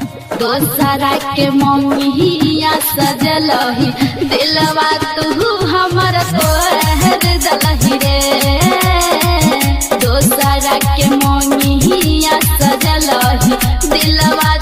दोसरा के मंगिया सजलही दिलवा तू हमर तोहर दलही रे। दोसरा के मंगिया सजलही दिलवा